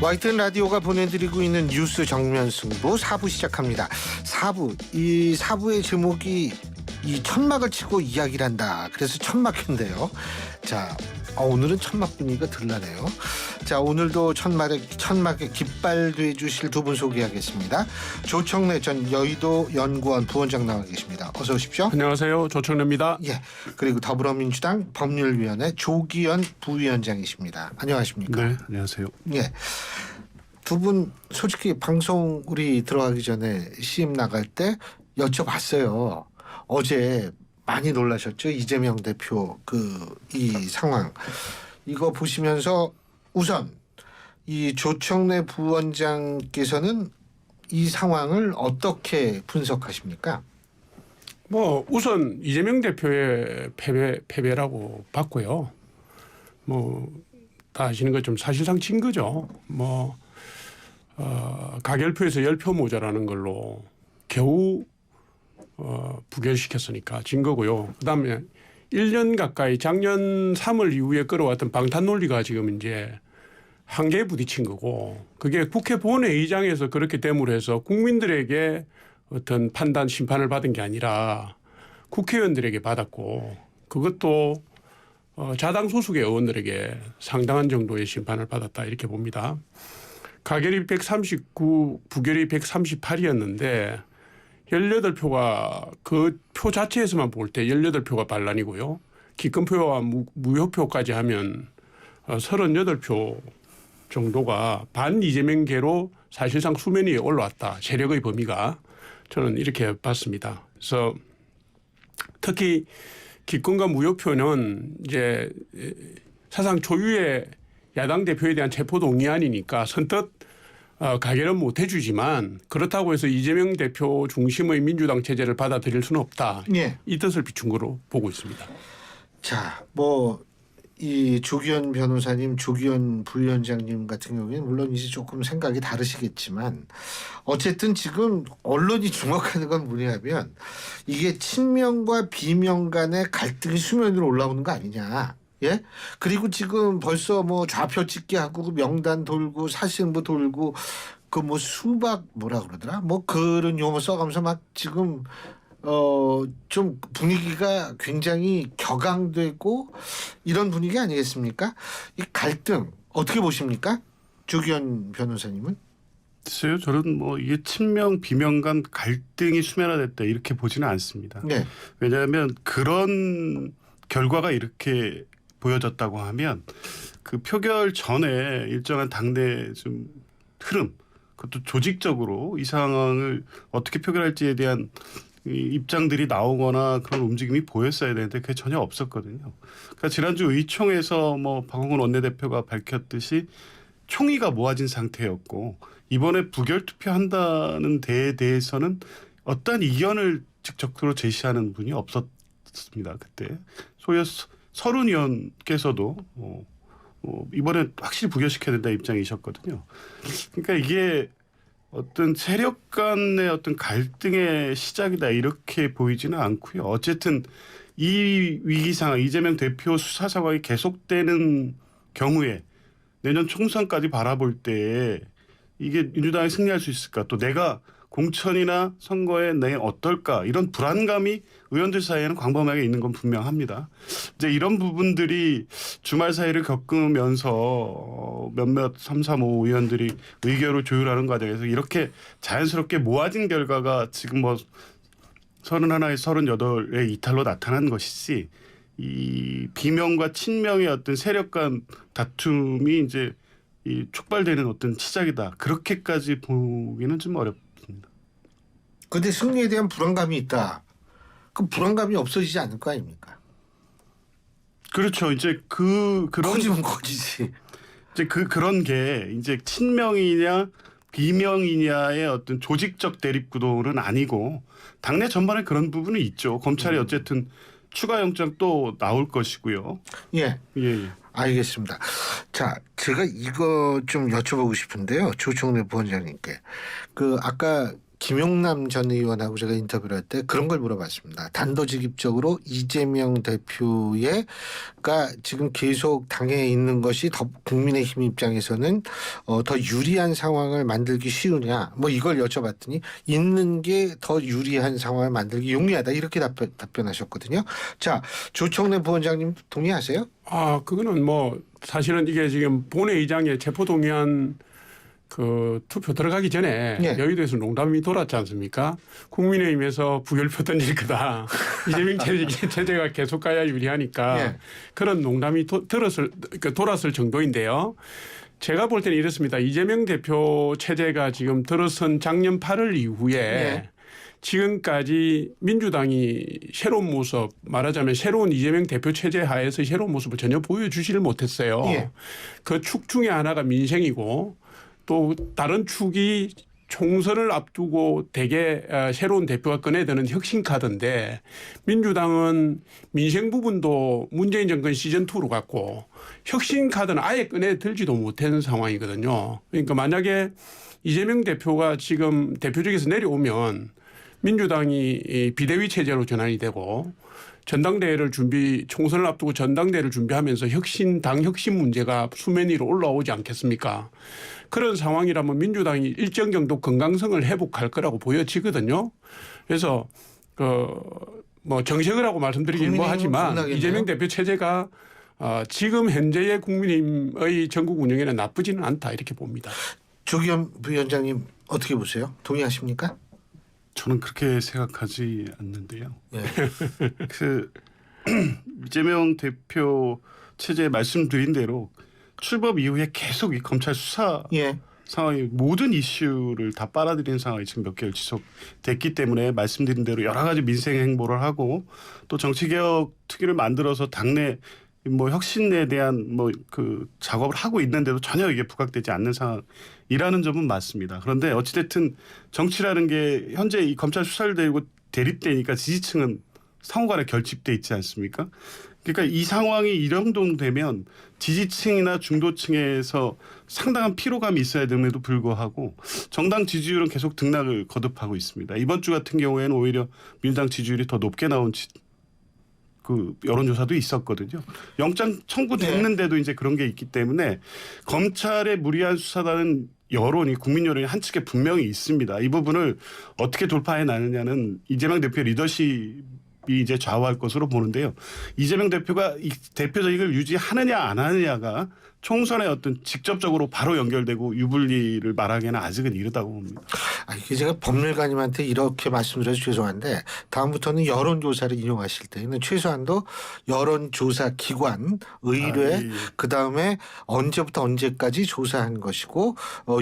YTN 라디오가 보내드리고 있는 뉴스 정면 승부 4부 시작합니다. 4부, 이 4부의 제목이 이 천막을 치고 이야기를 한다. 그래서 천막인데요. 자, 오늘은 천막 분위기가 들라네요. 자, 오늘도 천막에 깃발돼 주실 두 분 소개하겠습니다. 조청래 전 여의도 연구원 부원장 나와 계십니다. 어서 오십시오. 안녕하세요. 조청래입니다. 예. 그리고 더불어민주당 법률위원회 조기현 부위원장이십니다. 안녕하십니까? 네, 안녕하세요. 예. 두 분 솔직히 방송 우리 들어가기 전에 CM 나갈 때 여쭤봤어요. 어제 많이 놀라셨죠? 이재명 대표 이 상황. 이거 보시면서 우선 이 조청래 부원장께서는 이 상황을 어떻게 분석하십니까? 뭐 우선 이재명 대표의 패배라고 봤고요. 뭐 다 아시는 것처럼 사실상 진 거죠. 뭐 가결표에서 10표 모자라는 걸로 겨우 부결시켰으니까 진 거고요. 그다음에 1년 가까이 작년 3월 이후에 끌어왔던 방탄 논리가 지금 이제 한계에 부딪힌 거고, 그게 국회 본회의장에서 그렇게 대물해서 국민들에게 어떤 판단 심판을 받은 게 아니라 국회의원들에게 받았고, 그것도 자당 소속의 의원들에게 상당한 정도의 심판을 받았다 이렇게 봅니다. 가결이 139, 부결이 138이었는데 18표가 그 표 자체에서만 볼 때 18표가 반란이고요. 기권표와 무효표까지 하면 38표 정도가 반 이재명계로 사실상 수면 위에 올라왔다. 세력의 범위가. 저는 이렇게 봤습니다. 그래서 특히 기권과 무효표는 이제 사상 초유의 야당 대표에 대한 체포동의안이니까 선뜻 가결은 못 해주지만, 그렇다고 해서 이재명 대표 중심의 민주당 체제를 받아들일 수는 없다. 예. 이 뜻을 비춘 거로 보고 있습니다. 자, 이 조기현 변호사님, 조기현 부위원장님 같은 경우에는 물론 이제 조금 생각이 다르시겠지만 어쨌든 지금 언론이 주목하는 건 뭐냐면 이게 친명과 비명 간의 갈등이 수면 위로 올라오는 거 아니냐. 예? 그리고 지금 벌써 뭐 좌표 찍기 하고 명단 돌고 사실무 돌고 수박 뭐라 그러더라? 그런 용어 써가면서 막 지금 좀 분위기가 굉장히 격앙되고 이런 분위기 아니겠습니까? 이 갈등 어떻게 보십니까? 조기현 변호사님은? 글쎄요, 저는 이게 친명 비명 간 갈등이 수면화됐다 이렇게 보지는 않습니다. 네. 왜냐하면 그런 결과가 이렇게 보여졌다고 하면 그 표결 전에 일정한 당내 좀 흐름, 그것도 조직적으로 이 상황을 어떻게 표결할지에 대한 입장들이 나오거나 그런 움직임이 보였어야 되는데 그게 전혀 없었거든요. 그러니까 지난주 의총에서 박홍근 원내대표가 밝혔듯이 총의가 모아진 상태였고, 이번에 부결 투표한다는 데에 대해서는 어떠한 이견을 직접적으로 제시하는 분이 없었습니다. 그때 소위 서른 의원께서도 이번에 확실히 부결시켜야 된다 입장이셨거든요. 그러니까 이게 어떤 세력 간의 어떤 갈등의 시작이다 이렇게 보이지는 않고요. 어쨌든 이 위기 상황, 이재명 대표 수사 상황이 계속되는 경우에 내년 총선까지 바라볼 때 이게 민주당이 승리할 수 있을까, 또 내가 공천이나 선거에 내 어떨까, 이런 불안감이 의원들 사이에는 광범위하게 있는 건 분명합니다. 이제 이런 부분들이 주말 사이를 겪으면서 몇몇 3, 3, 5 의원들이 의결을 조율하는 과정에서 이렇게 자연스럽게 모아진 결과가 지금 31에서 38의 이탈로 나타난 것이지, 이 비명과 친명의 어떤 세력 간 다툼이 이제 이 촉발되는 어떤 시작이다, 그렇게까지 보기는 좀 어렵습니다. 근데 승리에 대한 불안감이 있다. 그 불안감이 없어지지 않을 거 아닙니까? 그렇죠. 이제 그런 커지면 커지지. 이제 그런 게 이제 친명이냐 비명이냐의 어떤 조직적 대립 구도는 아니고, 당내 전반에 그런 부분은 있죠. 검찰이 어쨌든 추가 영장 또 나올 것이고요. 예. 예. 알겠습니다. 자, 제가 이거 좀 여쭤보고 싶은데요. 조청래 부원장님께. 아까 김용남 전 의원하고 제가 인터뷰를 할 때 그런 걸 물어봤습니다. 단도직입적으로 이재명 대표가 지금 계속 당에 있는 것이 더 국민의힘 입장에서는 더 유리한 상황을 만들기 쉬우냐 뭐 이걸 여쭤봤더니 있는 게 더 유리한 상황을 만들기 용이하다 이렇게 답변하셨거든요. 자, 조청래 부원장님 동의하세요? 그거는 뭐 사실은 이게 지금 본회의장에 체포동의안 그 투표 들어가기 전에 예. 여의도에서 농담이 돌았지 않습니까? 국민의힘에서 부결표 던질 거다. 이재명 체제가 계속 가야 유리하니까 예. 그런 농담이 돌았을 정도인데요. 제가 볼 때는 이렇습니다. 이재명 대표 체제가 지금 들어선 작년 8월 이후에 예. 지금까지 민주당이 새로운 모습 말하자면 새로운 이재명 대표 체제 하에서 새로운 모습을 전혀 보여주지를 못했어요. 예. 그 축 중에 하나가 민생이고 또 다른 축이 총선을 앞두고 대개 새로운 대표가 꺼내드는 혁신카드인데 민주당은 민생 부분도 문재인 정권 시즌2로 갔고 혁신카드는 아예 꺼내들지도 못한 상황이거든요. 그러니까 만약에 이재명 대표가 지금 대표직에서 내려오면 민주당이 비대위 체제로 전환이 되고 전당대회를 총선을 앞두고 전당대회를 준비하면서 당 혁신 문제가 수면 위로 올라오지 않겠습니까? 그런 상황이라면 민주당이 일정 정도 건강성을 회복할 거라고 보여지거든요. 그래서 뭐 정색을 하고 말씀드리긴 뭐 하지만 겁나겠네요. 이재명 대표 체제가 지금 현재의 국민의힘의 전국 운영에는 나쁘지는 않다 이렇게 봅니다. 조기현 부위원장님 어떻게 보세요? 동의하십니까? 저는 그렇게 생각하지 않는데요. 예. 그 이재명 대표 체제 말씀드린 대로 출범 이후에 계속 이 검찰 수사 예. 상황이 모든 이슈를 다 빨아들이는 상황이 지금 몇 개월 지속됐기 때문에 말씀드린 대로 여러 가지 민생 행보를 하고 또 정치개혁 특위를 만들어서 당내 뭐 혁신에 대한 뭐 그 작업을 하고 있는데도 전혀 이게 부각되지 않는 상황이라는 점은 맞습니다. 그런데 어찌됐든 정치라는 게 현재 이 검찰 수사를 대고 대립되니까 지지층은 상호간에 결집돼 있지 않습니까? 그러니까 이 상황이 이 정도 되면 지지층이나 중도층에서 상당한 피로감이 있어야 됨에도 불구하고 정당 지지율은 계속 등락을 거듭하고 있습니다. 이번 주 같은 경우에는 오히려 민주당 지지율이 더 높게 나온 그 여론조사도 있었거든요. 영장 청구됐는데도 이제 그런 게 있기 때문에 검찰의 무리한 수사라는 여론이 국민 여론이 한 측에 분명히 있습니다. 이 부분을 어떻게 돌파해 나느냐는 이재명 대표의 리더십이 이제 좌우할 것으로 보는데요. 이재명 대표가 이 대표적을 유지하느냐 안 하느냐가 총선에 어떤 직접적으로 바로 연결되고 유불리를 말하기에는 아직은 이르다고 봅니다. 이게 제가 법률가님한테 이렇게 말씀드려서 죄송한데 다음부터는 여론조사를 인용하실 때는 최소한도 여론조사 기관, 의뢰, 예. 그다음에 언제부터 언제까지 조사한 것이고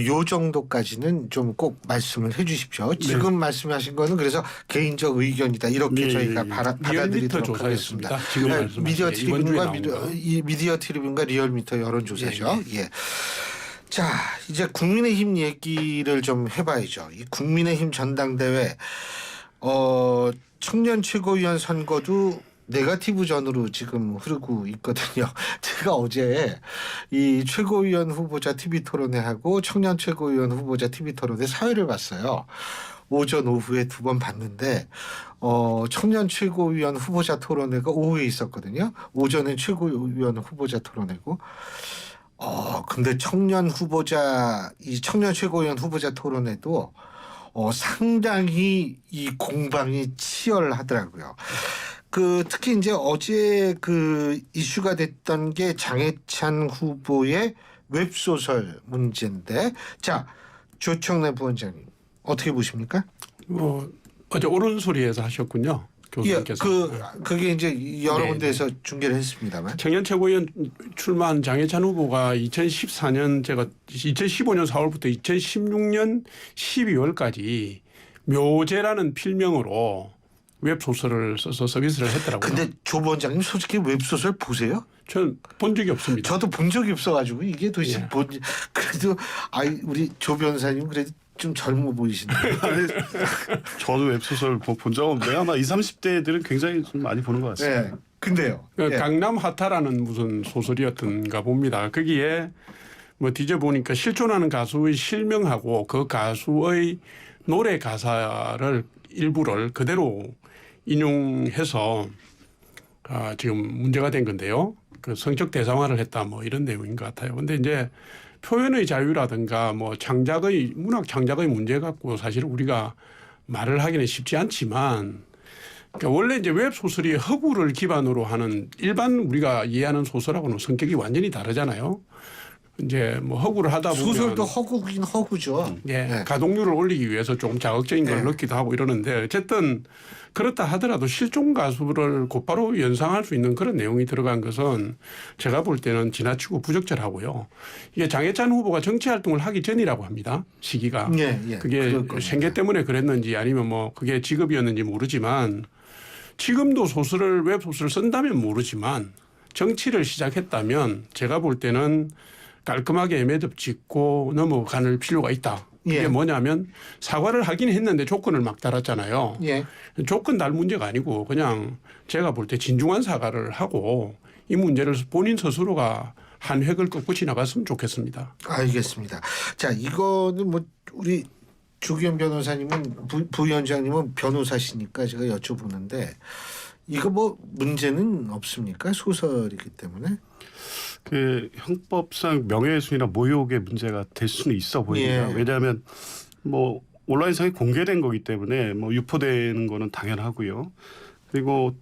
요 정도까지는 좀 꼭 말씀을 해 주십시오. 지금 말씀하신 거는 그래서 개인적 의견이다. 이렇게 저희가 받아들이도록 조사였습니다. 하겠습니다. 지금 미디어 트리뷴과 리얼미터 여론조사죠. 예. 자, 이제 국민의힘 얘기를 좀 해봐야죠. 이 국민의힘 전당대회 청년 최고위원 선거도 네거티브 전으로 지금 흐르고 있거든요. 제가 어제 이 최고위원 후보자 TV 토론회 하고 청년 최고위원 후보자 TV 토론회 사회를 봤어요. 오전 오후에 두 번 봤는데 청년 최고위원 후보자 토론회가 오후에 있었거든요. 오전에 최고위원 후보자 토론회고 근데 청년 최고위원 후보자 토론회도 상당히 이 공방이 치열하더라고요. 특히 이제 어제 이슈가 됐던 게 장해찬 후보의 웹소설 문제인데, 자, 조청래 부원장님 어떻게 보십니까? 어제 옳은 소리에서 하셨군요. 교수님께서. 그게 이제 여러 군데에서 중계를 했습니다만. 청년 최고위원 출마한 장해찬 후보가 2014년 2015년 4월부터 2016년 12월까지 묘제라는 필명으로 웹소설을 써서 서비스를 했더라고요. 근데 조 부원장님 솔직히 웹소설 보세요? 저는 본 적이 없습니다. 저도 본 적이 없어가지고 이게 도대체 그래도 우리 조 변호사님 그래도 좀 젊어 보이시네요. 저도 웹소설 본 적 없는데 아마 20, 30대들은 굉장히 좀 많이 보는 것 같습니다. 네. 근데요. 강남 하타라는 무슨 소설이었던가 봅니다. 거기에 뭐 뒤져보니까 실존하는 가수의 실명하고 그 가수의 노래 가사를 일부를 그대로 인용해서 지금 문제가 된 건데요. 그 성적 대상화를 했다 뭐 이런 내용인 것 같아요. 근데 이제 표현의 자유라든가 뭐 창작의 문학 창작의 문제 갖고 사실 우리가 말을 하기는 쉽지 않지만 그러니까 원래 이제 웹 소설이 허구를 기반으로 하는 일반 우리가 이해하는 소설하고는 성격이 완전히 다르잖아요. 이제 뭐 허구를 하다 보면 소설도 허구긴 허구죠. 예, 네. 가동률을 올리기 위해서 조금 자극적인 걸 네. 넣기도 하고 이러는데 어쨌든 그렇다 하더라도 실존 가수를 곧바로 연상할 수 있는 그런 내용이 들어간 것은 제가 볼 때는 지나치고 부적절하고요. 이게 장해찬 후보가 정치 활동을 하기 전이라고 합니다. 시기가. 예. 그게 그럴 겁니다. 생계 때문에 그랬는지 아니면 뭐 그게 직업이었는지 모르지만 지금도 소설을 웹 소설을 쓴다면 모르지만 정치를 시작했다면 제가 볼 때는 깔끔하게 매듭 짓고 넘어가는 필요가 있다. 이게 예. 뭐냐면 사과를 하긴 했는데 조건을 막 달았잖아요. 예. 조건 달 문제가 아니고 그냥 제가 볼 때 진중한 사과를 하고 이 문제를 본인 스스로가 한 획을 긋고 지나갔으면 좋겠습니다. 알겠습니다. 자, 이거는 뭐 우리 조기현 변호사님은 부위원장님은 변호사시니까 제가 여쭤보는데 이거 뭐 문제는 없습니까? 소설이기 때문에. 그 형법상 명예훼손이나 모욕의 문제가 될 수는 있어 보입니다. 예. 왜냐하면 뭐 온라인상에 공개된 거기 때문에 뭐 유포되는 거는 당연하고요. 그리고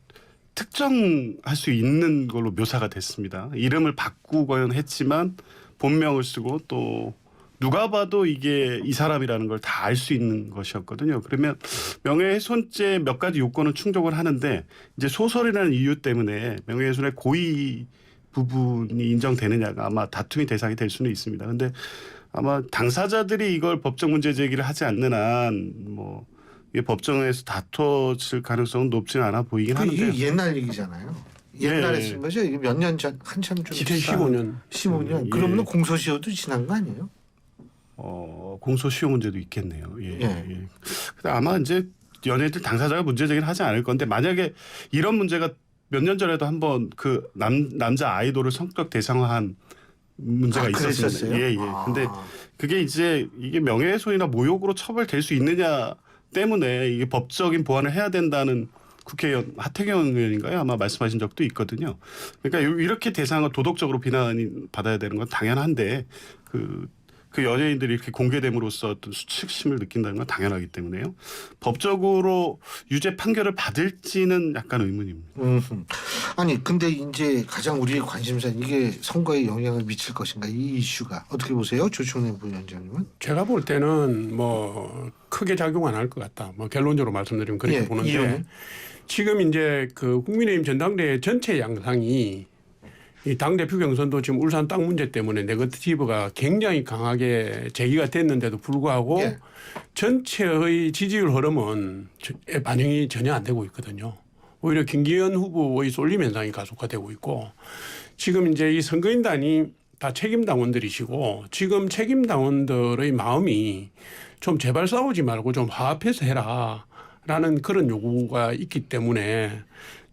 특정할 수 있는 걸로 묘사가 됐습니다. 이름을 바꾸곤 했지만 본명을 쓰고 또 누가 봐도 이게 이 사람이라는 걸 다 알 수 있는 것이었거든요. 그러면 명예훼손죄 몇 가지 요건은 충족을 하는데 이제 소설이라는 이유 때문에 명예훼손의 고의 부분이 인정되느냐가 아마 다툼의 대상이 될 수는 있습니다. 그런데 아마 당사자들이 이걸 법적 문제 제기를 하지 않는 한 뭐 이게 법정에서 다퉈질 가능성은 높지는 않아 보이긴 하는데 이게 옛날 얘기잖아요. 옛날에 예. 쓴 거죠. 이게 몇 년 전 한참 좀 2015년. 15년. 예. 그러면 공소시효도 지난 거 아니에요? 공소시효 문제도 있겠네요. 예. 예. 예. 근데 아마 이제 연예인들 당사자가 문제 제기는 하지 않을 건데 만약에 이런 문제가 몇 년 전에도 한번 그 남자 아이돌을 성적 대상화한 문제가 있었습니다. 그랬었어요? 예, 예. 근데 그게 이제 이게 명예훼손이나 모욕으로 처벌될 수 있느냐 때문에 이게 법적인 보완을 해야 된다는 국회의원 하태경 의원인가요? 아마 말씀하신 적도 있거든요. 그러니까 이렇게 대상을 도덕적으로 비난받아야 되는 건 당연한데 그 연예인들이 이렇게 공개됨으로써 어떤 수치심을 느낀다는 건 당연하기 때문에요. 법적으로 유죄 판결을 받을지는 약간 의문입니다. 아니 근데 이제 가장 우리의 관심사는 이게 선거에 영향을 미칠 것인가 이 이슈가 어떻게 보세요, 조청래 부위원장님은? 제가 볼 때는 뭐 크게 작용 안 할 것 같다. 뭐 결론적으로 말씀드리면 그렇게 예, 보는데 이유는? 지금 이제 그 국민의힘 전당대회 전체 양상이 이 당대표 경선도 지금 울산 땅 문제 때문에 네거티브가 굉장히 강하게 제기가 됐는데도 불구하고 예. 전체의 지지율 흐름은 반영이 전혀 안 되고 있거든요. 오히려 김기현 후보의 쏠림 현상이 가속화되고 있고 지금 이제 이 선거인단이 다 책임 당원들이시고 지금 책임 당원들의 마음이 좀 제발 싸우지 말고 좀 화합해서 해라라는 그런 요구가 있기 때문에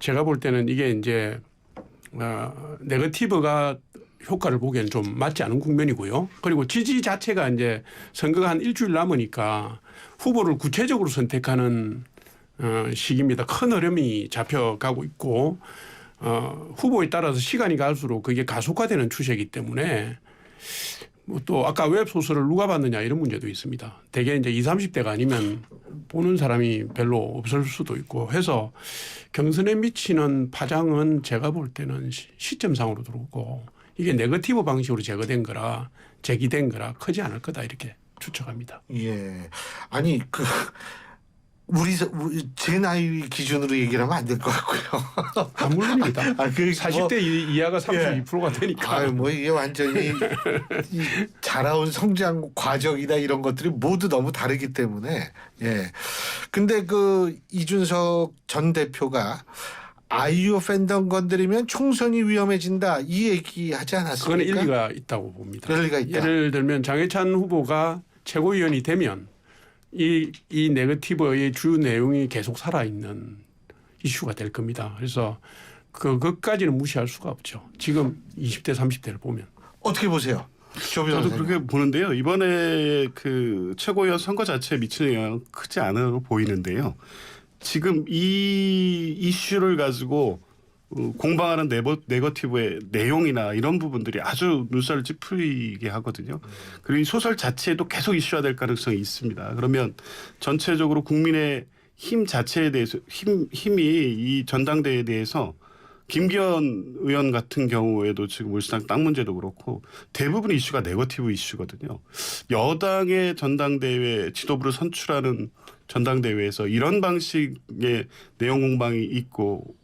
제가 볼 때는 이게 이제 네거티브가 효과를 보기에는 좀 맞지 않은 국면이고요. 그리고 지지 자체가 이제 선거가 한 일주일 남으니까 후보를 구체적으로 선택하는 시기입니다. 큰 흐름이 잡혀가고 있고 후보에 따라서 시간이 갈수록 그게 가속화되는 추세이기 때문에 뭐 또 아까 웹 소설을 누가 봤느냐 이런 문제도 있습니다. 대개 이제 20, 30대가 아니면 보는 사람이 별로 없을 수도 있고 해서 경선에 미치는 파장은 제가 볼 때는 시점상으로 들어오고 이게 네거티브 방식으로 제기된 거라 크지 않을 거다 이렇게 추측합니다. 예. 아니 제 나이 기준으로 얘기를 하면 안 될 것 같고요. 물론입니다. 40대 이하가 32%가 되니까. 뭐 이게 완전히 이 자라온 성장 과정이나 이런 것들이 모두 너무 다르기 때문에 예. 근데 그 이준석 전 대표가 아이유 팬덤 건드리면 총선이 위험해진다 이 얘기 하지 않았습니까? 그건 일리가 있다고 봅니다. 일리가 있다. 예를 들면 장해찬 후보가 최고위원이 되면 이 네거티브의 주요 내용이 계속 살아있는 이슈가 될 겁니다. 그래서 그것까지는 무시할 수가 없죠. 지금 20대 30대를 보면. 어떻게 보세요? 조 저도 변호사님. 그렇게 보는데요. 이번에 그 최고위원 선거 자체에 미치는 영향은 크지 않아 보이는데요. 지금 이 이슈를 가지고 공방하는 네거티브의 내용이나 이런 부분들이 아주 눈살을 찌푸리게 하거든요. 그리고 이 소설 자체도 계속 이슈화될 가능성이 있습니다. 그러면 전체적으로 국민의 힘 자체에 대해서 힘이 이 전당대회에 대해서 김기현 의원 같은 경우에도 지금 울산 땅 문제도 그렇고 대부분 이슈가 네거티브 이슈거든요. 여당의 전당대회 지도부를 선출하는 전당대회에서 이런 방식의 내용 공방이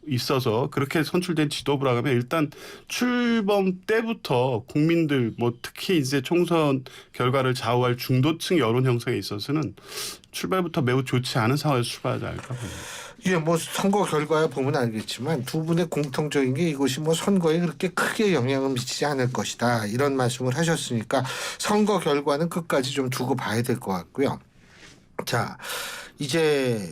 있어서 그렇게 선출된 지도부라고 하면 일단 출범 때부터 국민들 뭐 특히 이제 총선 결과를 좌우할 중도층 여론 형성에 있어서는 출발부터 매우 좋지 않은 상황에서 출발하지 않을까 봅니다. 예, 뭐 선거 결과에 보면 알겠지만 두 분의 공통적인 게 이것이 뭐 선거에 그렇게 크게 영향을 미치지 않을 것이다 이런 말씀을 하셨으니까 선거 결과는 끝까지 좀 두고 봐야 될 것 같고요. 자, 이제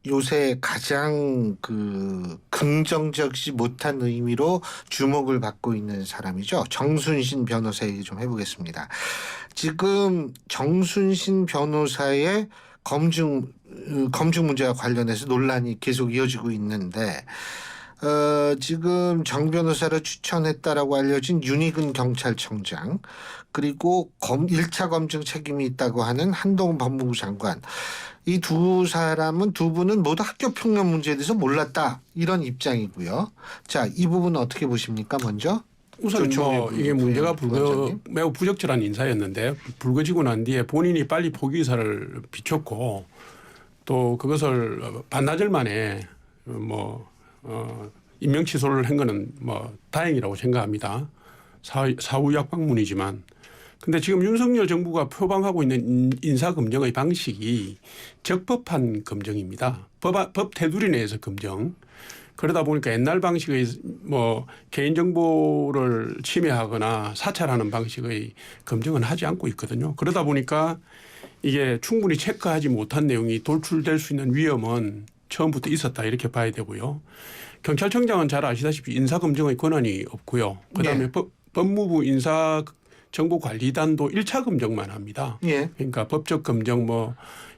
요새 가장 그 긍정적이지 못한 의미로 주목을 받고 있는 사람이죠. 정순신 변호사 얘기 좀 해보겠습니다. 지금 정순신 변호사의 검증 문제와 관련해서 논란이 계속 이어지고 있는데 지금 정 변호사를 추천했다라고 알려진 윤희근 경찰청장 그리고 1차 검증 책임이 있다고 하는 한동훈 법무부 장관 이 두 분은 모두 학교 폭력 문제에 대해서 몰랐다 이런 입장이고요. 자, 이 부분은 어떻게 보십니까? 먼저 우선 뭐 이게 문제가 매우 부적절한 인사였는데 불거지고 난 뒤에 본인이 빨리 포기 의사를 비췄고 또 그것을 반나절 만에 임명 취소를 한 거는 뭐 다행이라고 생각합니다. 사후약 방문이지만. 근데 지금 윤석열 정부가 표방하고 있는 인사검증의 방식이 적법한 검증입니다. 법 테두리 내에서 검증. 그러다 보니까 옛날 방식의 뭐 개인정보를 침해하거나 사찰하는 방식의 검증은 하지 않고 있거든요. 그러다 보니까 이게 충분히 체크하지 못한 내용이 돌출될 수 있는 위험은 처음부터 있었다 이렇게 봐야 되고요. 경찰청장은 잘 아시다시피 인사검증의 권한이 없고요. 그다음에 네. 법무부 인사정보관리단도 1차 검증만 합니다. 예. 그러니까 법적 검증 뭐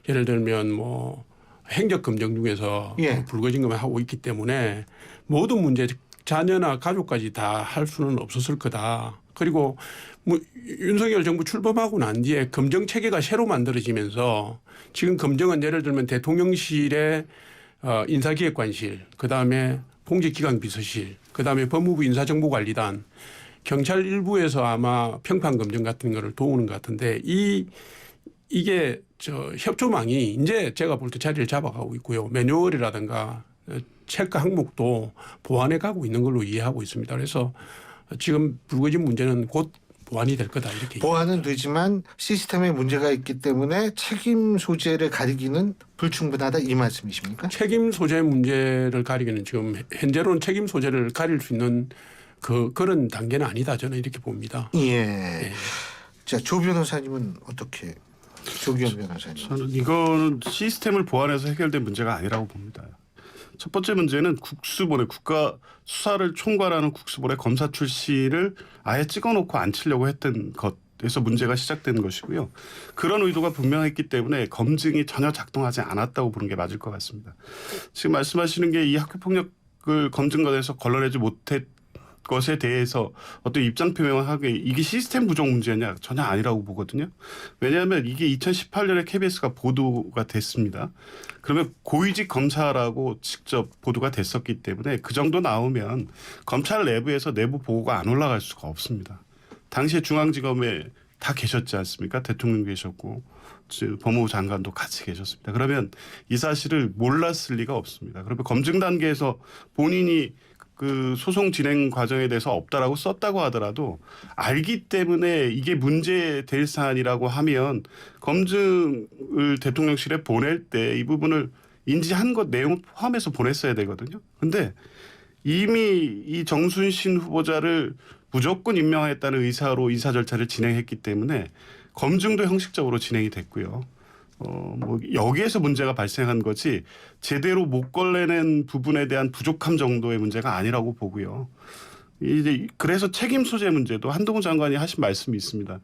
예를 들면 뭐 행적 검증 중에서 예. 불거진 것만 하고 있기 때문에 모든 문제 자녀나 가족까지 다 할 수는 없었을 거다. 그리고 뭐 윤석열 정부 출범하고 난 뒤에 검증 체계가 새로 만들어지면서 지금 검증은 예를 들면 대통령실의 인사기획관실, 그다음에 공직기강비서실, 그다음에 법무부 인사정보관리단, 경찰 일부에서 아마 평판검증 같은 거를 도우는 것 같은데 이게 협조망이 이제 제가 볼 때 자리를 잡아가고 있고요. 매뉴얼이라든가 체크 항목도 보완해 가고 있는 걸로 이해하고 있습니다. 그래서 지금 불거진 문제는 곧 보완이 될 거다 이렇게. 보완은 되지만 시스템에 문제가 있기 때문에 책임 소재를 가리기는 불충분하다 이 말씀이십니까? 책임 소재 문제를 가리기는 지금 현재로는 책임 소재를 가릴 수 있는 그런 단계는 아니다 저는 이렇게 봅니다. 예. 예. 자, 조 변호사님은 어떻게? 조기현 변호사님. 저는 이거는 시스템을 보완해서 해결된 문제가 아니라고 봅니다. 첫 번째 문제는 국수본에 국가 수사를 총괄하는 국수본에 검사 출시를 아예 찍어놓고 앉히려고 했던 것에서 문제가 시작된 것이고요. 그런 의도가 분명했기 때문에 검증이 전혀 작동하지 않았다고 보는 게 맞을 것 같습니다. 지금 말씀하시는 게 이 학교폭력을 검증관에서 걸러내지 못했 것에 대해서 어떤 입장 표명을 하게 이게 시스템 부족 문제냐 전혀 아니라고 보거든요. 왜냐하면 이게 2018년에 KBS가 보도가 됐습니다. 그러면 고위직 검사라고 직접 보도가 됐었기 때문에 그 정도 나오면 검찰 내부에서 내부 보고가 안 올라갈 수가 없습니다. 당시에 중앙지검에 다 계셨지 않습니까? 대통령 계셨고 법무부 장관도 같이 계셨습니다. 그러면 이 사실을 몰랐을 리가 없습니다. 그러면 검증 단계에서 본인이 그 소송 진행 과정에 대해서 없다라고 썼다고 하더라도 알기 때문에 이게 문제될 사안이라고 하면 검증을 대통령실에 보낼 때 이 부분을 인지한 것 내용을 포함해서 보냈어야 되거든요. 그런데 이미 이 정순신 후보자를 무조건 임명하겠다는 의사로 인사 절차를 진행했기 때문에 검증도 형식적으로 진행이 됐고요. 뭐 여기에서 문제가 발생한 거지 제대로 못 걸러낸 부분에 대한 부족함 정도의 문제가 아니라고 보고요. 이제 그래서 책임 소재 문제도 한동훈 장관이 하신 말씀이 있습니다.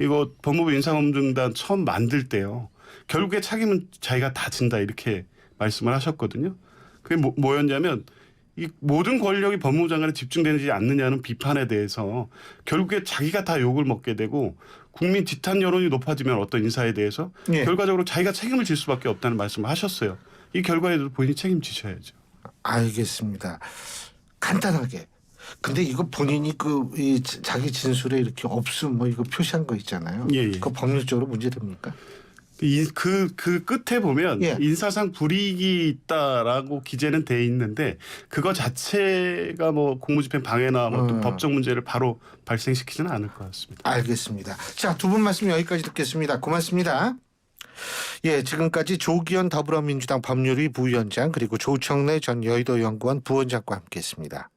이거 법무부 인사검증단 처음 만들 때요. 결국에 책임은 자기가 다 진다 이렇게 말씀을 하셨거든요. 그게 뭐였냐면 이 모든 권력이 법무부 장관에 집중되지 않느냐는 비판에 대해서 결국에 자기가 다 욕을 먹게 되고 국민 지탄 여론이 높아지면 어떤 인사에 대해서 예. 결과적으로 자기가 책임을 질 수밖에 없다는 말씀을 하셨어요. 이 결과에도 본인이 책임지셔야죠. 알겠습니다. 간단하게. 근데 이거 본인이 이 자기 진술에 이렇게 없음 뭐 이거 표시한 거 있잖아요. 예, 예. 그거 법률적으로 문제됩니까? 그 끝에 보면 예. 인사상 불이익이 있다라고 기재는 돼 있는데 그거 자체가 뭐 공무집행 방해나 뭐 또 법적 문제를 바로 발생시키지는 않을 것 같습니다. 알겠습니다. 자, 두 분 말씀 여기까지 듣겠습니다. 고맙습니다. 예, 지금까지 조기현 더불어민주당 법률위 부위원장 그리고 조청래 전 여의도 연구원 부원장과 함께했습니다.